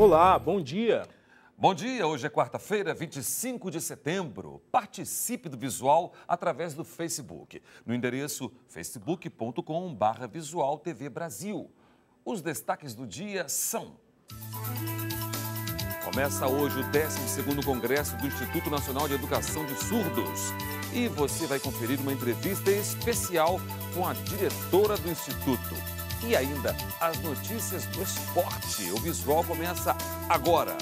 Olá, bom dia. Bom dia, hoje é quarta-feira, 25 de setembro. Participe do Visual através do Facebook, no endereço facebook.com/Visual TV Brasil. Os destaques do dia são: começa hoje o 12º Congresso do Instituto Nacional de Educação de Surdos. E você vai conferir uma entrevista especial com a diretora do Instituto. E ainda as notícias do esporte. O Visual começa agora.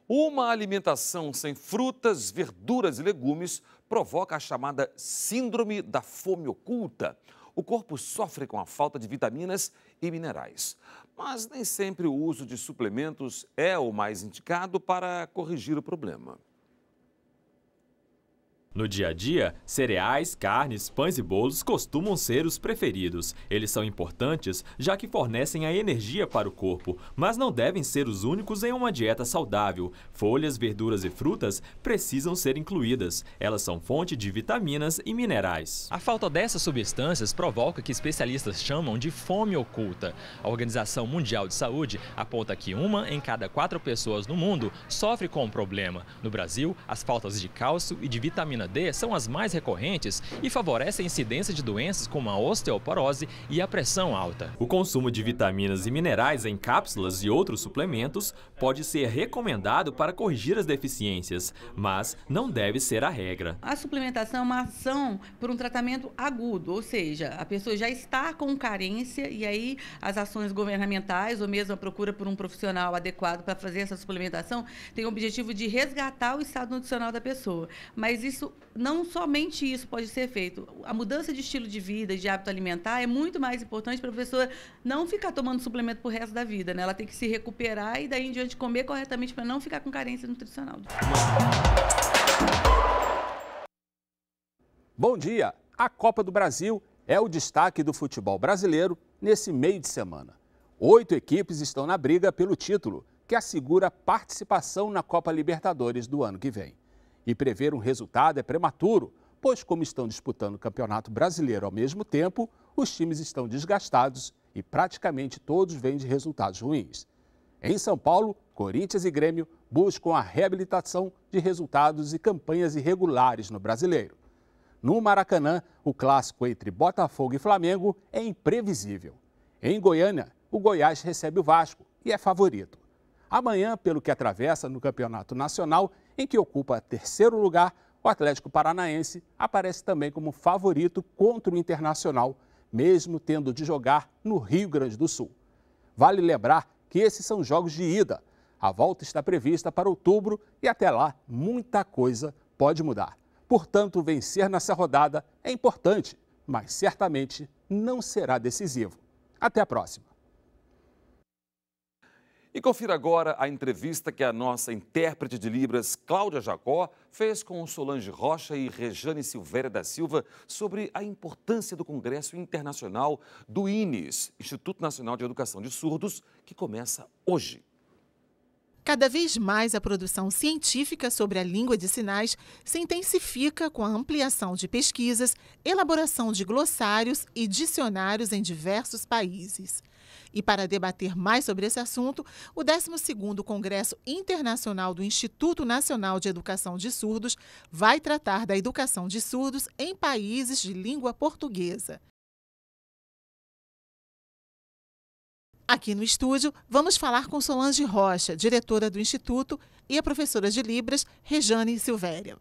Uma alimentação sem frutas, verduras e legumes provoca a chamada síndrome da fome oculta. O corpo sofre com a falta de vitaminas e minerais, mas nem sempre o uso de suplementos é o mais indicado para corrigir o problema. No dia a dia, cereais, carnes, pães e bolos costumam ser os preferidos. Eles são importantes já que fornecem a energia para o corpo, mas não devem ser os únicos em uma dieta saudável. Folhas, verduras e frutas precisam ser incluídas. Elas são fonte de vitaminas e minerais. A falta dessas substâncias provoca o que especialistas chamam de fome oculta. A Organização Mundial de Saúde aponta que 1 em cada 4 pessoas no mundo sofre com o problema. No Brasil, as faltas de cálcio e de vitamina D são as mais recorrentes e favorecem a incidência de doenças como a osteoporose e a pressão alta. O consumo de vitaminas e minerais em cápsulas e outros suplementos pode ser recomendado para corrigir as deficiências, mas não deve ser a regra. A suplementação é uma ação por um tratamento agudo, ou seja, a pessoa já está com carência e aí as ações governamentais ou mesmo a procura por um profissional adequado para fazer essa suplementação tem o objetivo de resgatar o estado nutricional da pessoa. Mas isso, não somente isso pode ser feito. A mudança de estilo de vida, de hábito alimentar é muito mais importante para a pessoa não ficar tomando suplemento pro resto da vida, né? Ela tem que se recuperar e daí em diante comer corretamente para não ficar com carência nutricional. Bom dia. A Copa do Brasil é o destaque do futebol brasileiro nesse meio de semana. 8 equipes estão na briga pelo título, que assegura participação na Copa Libertadores do ano que vem. E prever um resultado é prematuro, pois como estão disputando o Campeonato Brasileiro ao mesmo tempo, os times estão desgastados e praticamente todos vêm de resultados ruins. Em São Paulo, Corinthians e Grêmio buscam a reabilitação de resultados e campanhas irregulares no Brasileiro. No Maracanã, o clássico entre Botafogo e Flamengo é imprevisível. Em Goiânia, o Goiás recebe o Vasco e é favorito. Amanhã, pelo que atravessa no Campeonato Nacional, em que ocupa 3º lugar, o Atlético Paranaense aparece também como favorito contra o Internacional, mesmo tendo de jogar no Rio Grande do Sul. Vale lembrar que esses são jogos de ida. A volta está prevista para outubro e até lá muita coisa pode mudar. Portanto, vencer nessa rodada é importante, mas certamente não será decisivo. Até a próxima. E confira agora a entrevista que a nossa intérprete de Libras, Cláudia Jacó, fez com Solange Rocha e Rejane Silvéria da Silva sobre a importância do Congresso Internacional do INES, Instituto Nacional de Educação de Surdos, que começa hoje. Cada vez mais a produção científica sobre a língua de sinais se intensifica com a ampliação de pesquisas, elaboração de glossários e dicionários em diversos países. E para debater mais sobre esse assunto, o 12º Congresso Internacional do Instituto Nacional de Educação de Surdos vai tratar da educação de surdos em países de língua portuguesa. Aqui no estúdio, vamos falar com Solange Rocha, diretora do Instituto, e a professora de Libras, Rejane Silvéria.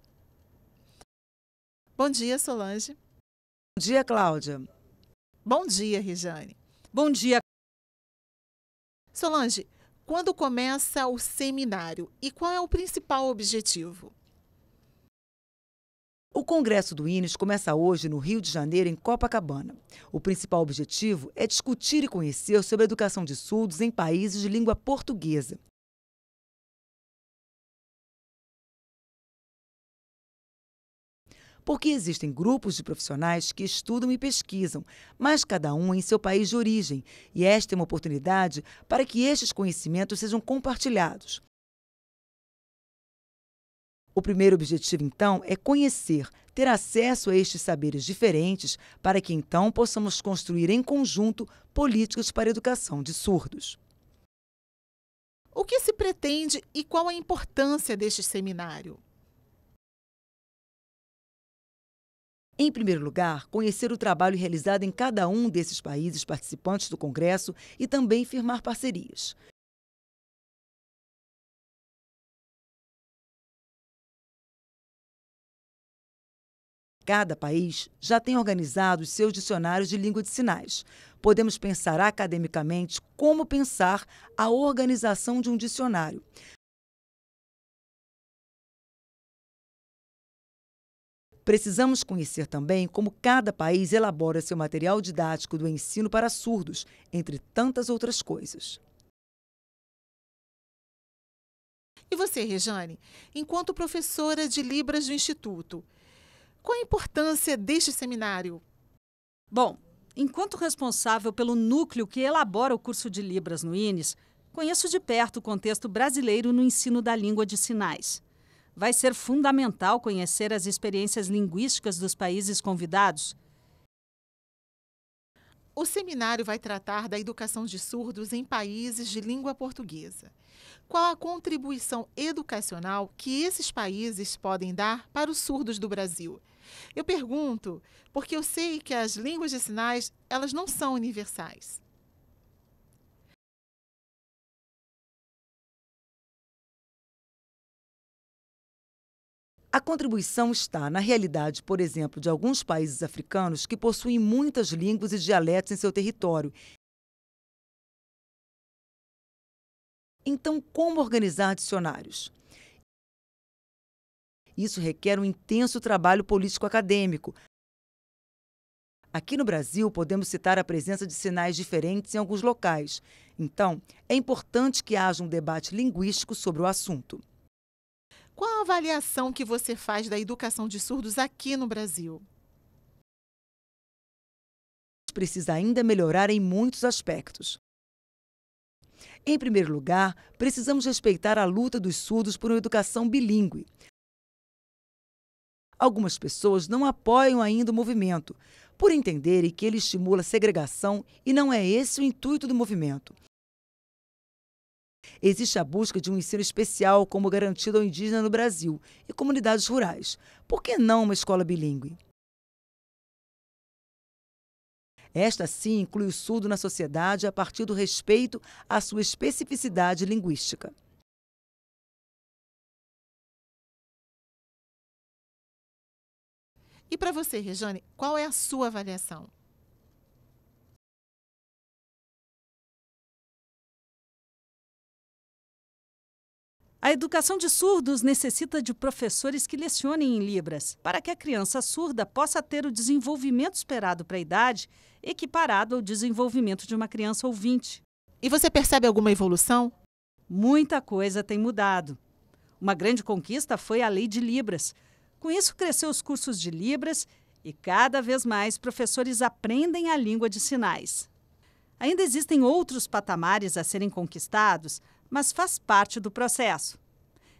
Bom dia, Solange. Bom dia, Cláudia. Bom dia, Rejane. Bom dia. Solange, quando começa o seminário e qual é o principal objetivo? O Congresso do INES começa hoje no Rio de Janeiro, em Copacabana. O principal objetivo é discutir e conhecer sobre a educação de surdos em países de língua portuguesa. Porque existem grupos de profissionais que estudam e pesquisam, mas cada um em seu país de origem, e esta é uma oportunidade para que estes conhecimentos sejam compartilhados. O primeiro objetivo, então, é conhecer, ter acesso a estes saberes diferentes para que, então, possamos construir em conjunto políticas para a educação de surdos. O que se pretende e qual a importância deste seminário? Em primeiro lugar, conhecer o trabalho realizado em cada um desses países participantes do Congresso e também firmar parcerias. Cada país já tem organizado os seus dicionários de língua de sinais. Podemos pensar academicamente como pensar a organização de um dicionário. Precisamos conhecer também como cada país elabora seu material didático do ensino para surdos, entre tantas outras coisas. E você, Rejane, enquanto professora de Libras do Instituto, qual a importância deste seminário? Bom, enquanto responsável pelo núcleo que elabora o curso de Libras no INES, conheço de perto o contexto brasileiro no ensino da língua de sinais. Vai ser fundamental conhecer as experiências linguísticas dos países convidados. O seminário vai tratar da educação de surdos em países de língua portuguesa. Qual a contribuição educacional que esses países podem dar para os surdos do Brasil? Eu pergunto porque eu sei que as línguas de sinais, elas não são universais. A contribuição está na realidade, por exemplo, de alguns países africanos que possuem muitas línguas e dialetos em seu território. Então, como organizar dicionários? Isso requer um intenso trabalho político-acadêmico. Aqui no Brasil, podemos citar a presença de sinais diferentes em alguns locais. Então, é importante que haja um debate linguístico sobre o assunto. Qual a avaliação que você faz da educação de surdos aqui no Brasil? Precisa ainda melhorar em muitos aspectos. Em primeiro lugar, precisamos respeitar a luta dos surdos por uma educação bilíngue. Algumas pessoas não apoiam ainda o movimento, por entenderem que ele estimula a segregação e não é esse o intuito do movimento. Existe a busca de um ensino especial como garantido ao indígena no Brasil e comunidades rurais. Por que não uma escola bilíngue? Esta, sim, inclui o surdo na sociedade a partir do respeito à sua especificidade linguística. E para você, Rejane, qual é a sua avaliação? A educação de surdos necessita de professores que lecionem em Libras, para que a criança surda possa ter o desenvolvimento esperado para a idade, equiparado ao desenvolvimento de uma criança ouvinte. E você percebe alguma evolução? Muita coisa tem mudado. Uma grande conquista foi a Lei de Libras. Com isso, cresceu os cursos de Libras e cada vez mais professores aprendem a língua de sinais. Ainda existem outros patamares a serem conquistados, mas faz parte do processo.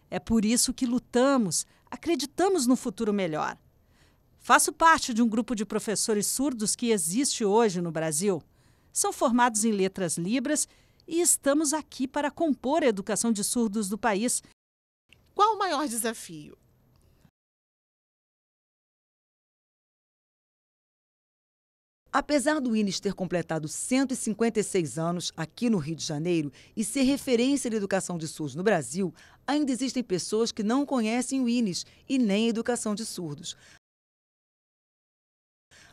É por isso que lutamos, acreditamos no futuro melhor. Faço parte de um grupo de professores surdos que existe hoje no Brasil. São formados em letras Libras e estamos aqui para compor a educação de surdos do país. Qual o maior desafio? Apesar do INES ter completado 156 anos aqui no Rio de Janeiro e ser referência de educação de surdos no Brasil, ainda existem pessoas que não conhecem o INES e nem a educação de surdos.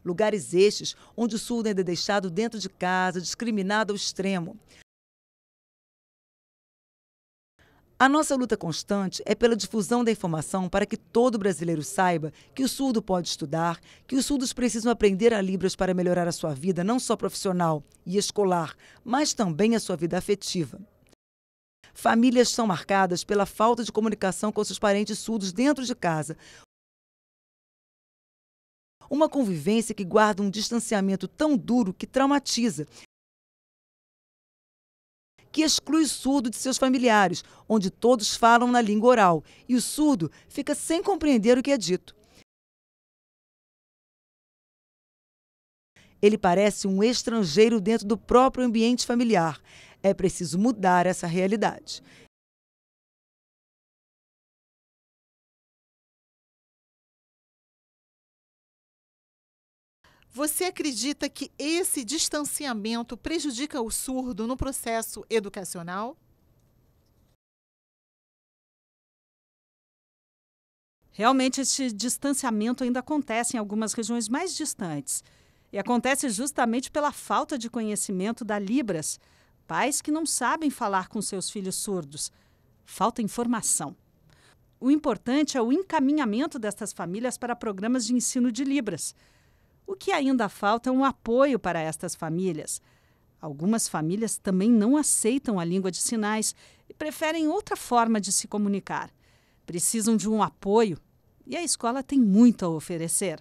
Lugares estes onde o surdo ainda é deixado dentro de casa, discriminado ao extremo. A nossa luta constante é pela difusão da informação para que todo brasileiro saiba que o surdo pode estudar, que os surdos precisam aprender a Libras para melhorar a sua vida, não só profissional e escolar, mas também a sua vida afetiva. Famílias são marcadas pela falta de comunicação com seus parentes surdos dentro de casa. Uma convivência que guarda um distanciamento tão duro que traumatiza, que exclui o surdo de seus familiares, onde todos falam na língua oral, e o surdo fica sem compreender o que é dito. Ele parece um estrangeiro dentro do próprio ambiente familiar. É preciso mudar essa realidade. Você acredita que esse distanciamento prejudica o surdo no processo educacional? Realmente, esse distanciamento ainda acontece em algumas regiões mais distantes. E acontece justamente pela falta de conhecimento da Libras. Pais que não sabem falar com seus filhos surdos. Falta informação. O importante é o encaminhamento destas famílias para programas de ensino de Libras. O que ainda falta é um apoio para estas famílias. Algumas famílias também não aceitam a língua de sinais e preferem outra forma de se comunicar. Precisam de um apoio e a escola tem muito a oferecer.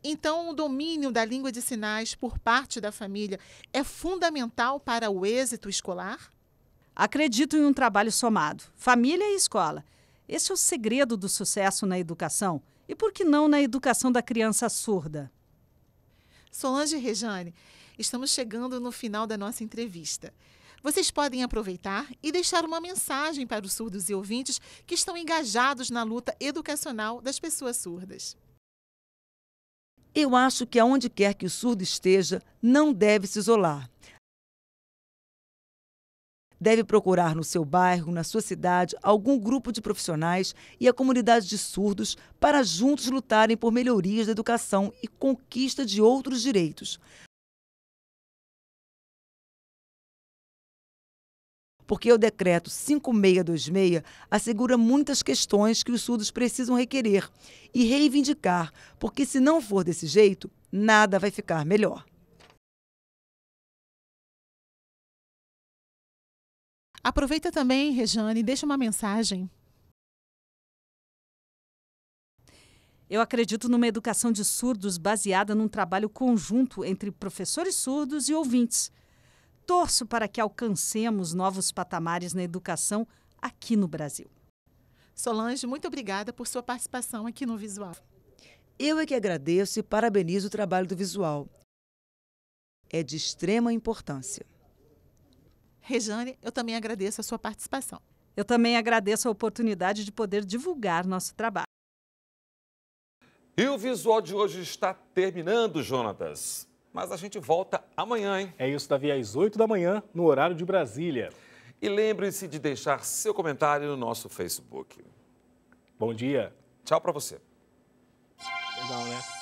Então, o domínio da língua de sinais por parte da família é fundamental para o êxito escolar? Acredito em um trabalho somado, família e escola. Esse é o segredo do sucesso na educação e, por que não, na educação da criança surda. Solange e Rejane, estamos chegando no final da nossa entrevista. Vocês podem aproveitar e deixar uma mensagem para os surdos e ouvintes que estão engajados na luta educacional das pessoas surdas. Eu acho que aonde quer que o surdo esteja, não deve se isolar. Deve procurar no seu bairro, na sua cidade, algum grupo de profissionais e a comunidade de surdos para juntos lutarem por melhorias da educação e conquista de outros direitos. Porque o decreto 5626 assegura muitas questões que os surdos precisam requerer e reivindicar, porque se não for desse jeito, nada vai ficar melhor. Aproveita também, Rejane, e deixa uma mensagem. Eu acredito numa educação de surdos baseada num trabalho conjunto entre professores surdos e ouvintes. Torço para que alcancemos novos patamares na educação aqui no Brasil. Solange, muito obrigada por sua participação aqui no Visual. Eu é que agradeço e parabenizo o trabalho do Visual. É de extrema importância. Rejane, eu também agradeço a sua participação. Eu também agradeço a oportunidade de poder divulgar nosso trabalho. E o Visual de hoje está terminando, Jonatas. Mas a gente volta amanhã, hein? É isso, Davi, às 8 da manhã, no horário de Brasília. E lembre-se de deixar seu comentário no nosso Facebook. Bom dia. Tchau para você. Legal, né?